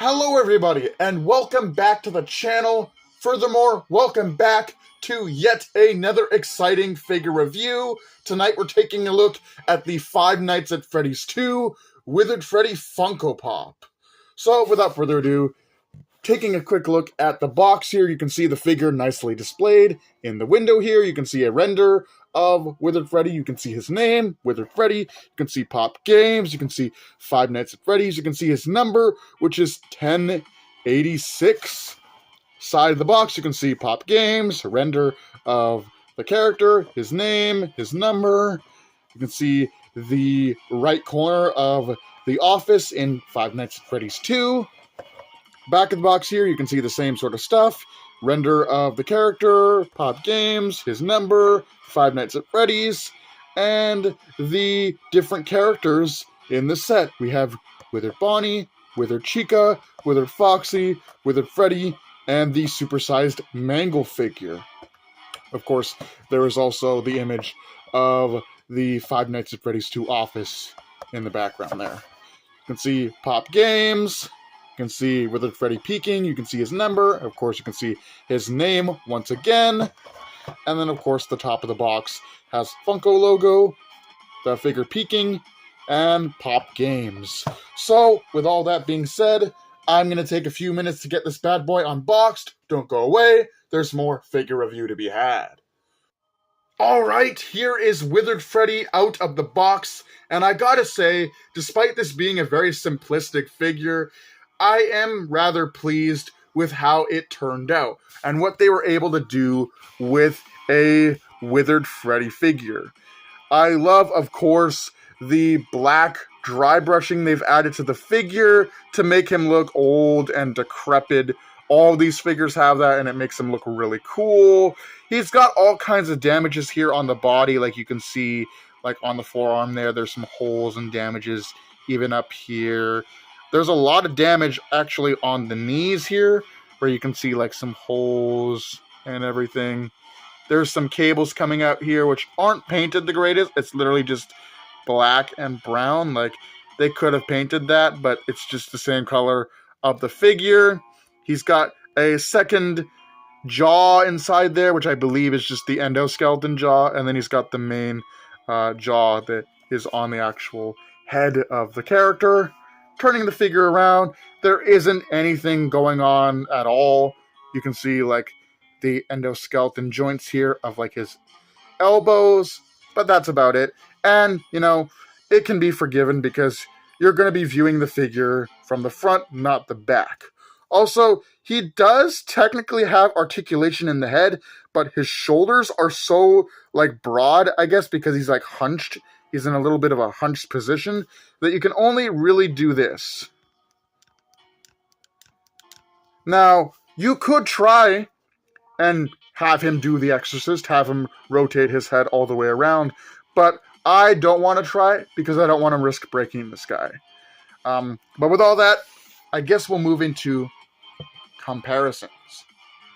Hello everybody, and welcome back to the channel. Furthermore, welcome back to yet another exciting figure review. Tonight we're taking a look at the Five Nights at Freddy's 2 Withered Freddy Funko Pop. So, without further ado, taking a quick look at the box here, you can see the figure nicely displayed. In the window here, you can see a render of Withered Freddy. You can see his name, Withered Freddy. You can see Pop Games. You can see Five Nights at Freddy's. You can see his number, which is 1086. Side of the box, you can see Pop Games, a render of the character, his name, his number. You can see the right corner of the office in Five Nights at Freddy's 2. Back of the box here, you can see the same sort of stuff. Render of the character, Pop Games, his number, Five Nights at Freddy's, and the different characters in the set. We have Withered Bonnie, Withered Chica, Withered Foxy, Withered Freddy, and the supersized Mangle figure. Of course, there is also the image of the Five Nights at Freddy's 2 office in the background there. You can see Pop Games. You can see Withered Freddy peeking. You can see his number. Of course, you can see his name once again. And then, of course, the top of the box has Funko logo, the figure peeking, and Pop Games. So, with all that being said, I'm going to take a few minutes to get this bad boy unboxed. Don't go away. There's more figure review to be had. Alright, here is Withered Freddy out of the box. And I gotta say, despite this being a very simplistic figure, I am rather pleased with how it turned out and what they were able to do with a Withered Freddy figure. I love, of course, the black dry brushing they've added to the figure to make him look old and decrepit. All these figures have that, and it makes him look really cool. He's got all kinds of damages here on the body, like you can see, like on the forearm there, there's some holes and damages even up here. There's a lot of damage actually on the knees here, where you can see like some holes and everything. There's some cables coming out here which aren't painted the greatest. It's literally just black and brown. Like, they could have painted that, but it's just the same color of the figure. He's got a second jaw inside there, which I believe is just the endoskeleton jaw, and then he's got the main jaw that is on the actual head of the character. Turning the figure around, there isn't anything going on at all. You can see like the endoskeleton joints here of like his elbows, but that's about it. And, you know, it can be forgiven because you're going to be viewing the figure from the front, not the back. Also, he does technically have articulation in the head, but his shoulders are so, like, broad, I guess, because he's, like, hunched. He's in a little bit of a hunched position that you can only really do this. Now, you could try and have him do The Exorcist, have him rotate his head all the way around, but I don't want to try it because I don't want to risk breaking this guy. But with all that, I guess we'll move into comparisons.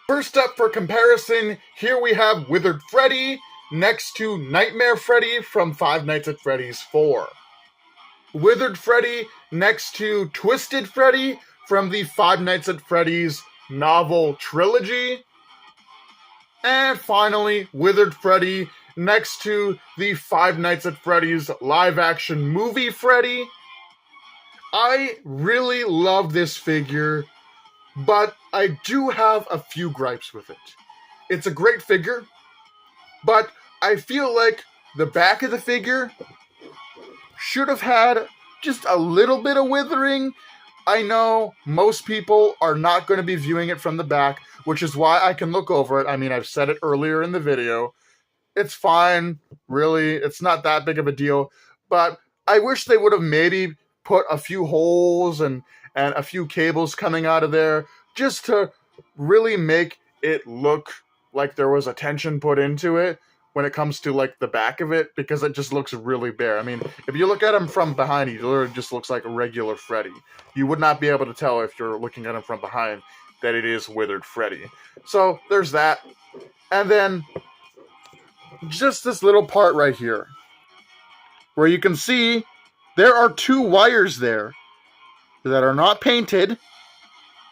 First up for comparison, here we have Withered Freddy next to Nightmare Freddy from Five Nights at Freddy's 4. Withered Freddy next to Twisted Freddy from the Five Nights at Freddy's novel trilogy. And finally, Withered Freddy next to the Five Nights at Freddy's live-action movie Freddy. I really love this figure, but I do have a few gripes with it. It's a great figure, but I feel like the back of the figure should have had just a little bit of withering. I know most people are not going to be viewing it from the back, which is why I can look over it. I mean, I've said it earlier in the video. It's fine, really. It's not that big of a deal. But I wish they would have maybe put a few holes and a few cables coming out of there just to really make it look like there was attention put into it when it comes to like the back of it, because it just looks really bare. I mean, if you look at him from behind, he literally just looks like a regular Freddy. You would not be able to tell if you're looking at him from behind that it is Withered Freddy. So there's that. And then just this little part right here where you can see there are two wires there that are not painted,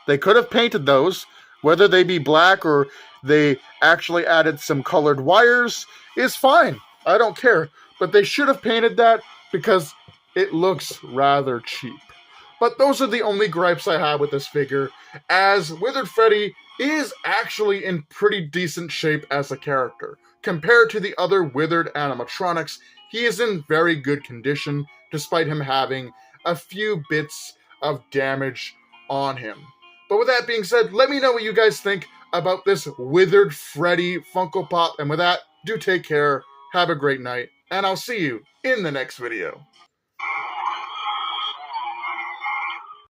They could have painted those. Whether they be black or they actually added some colored wires is fine. I don't care. But they should have painted that because it looks rather cheap. But those are the only gripes I have with this figure, as Withered Freddy is actually in pretty decent shape as a character. Compared to the other Withered animatronics, he is in very good condition, despite him having a few bits of damage on him. But with that being said, let me know what you guys think about this Withered Freddy Funko Pop, and with that, do take care, have a great night, and I'll see you in the next video.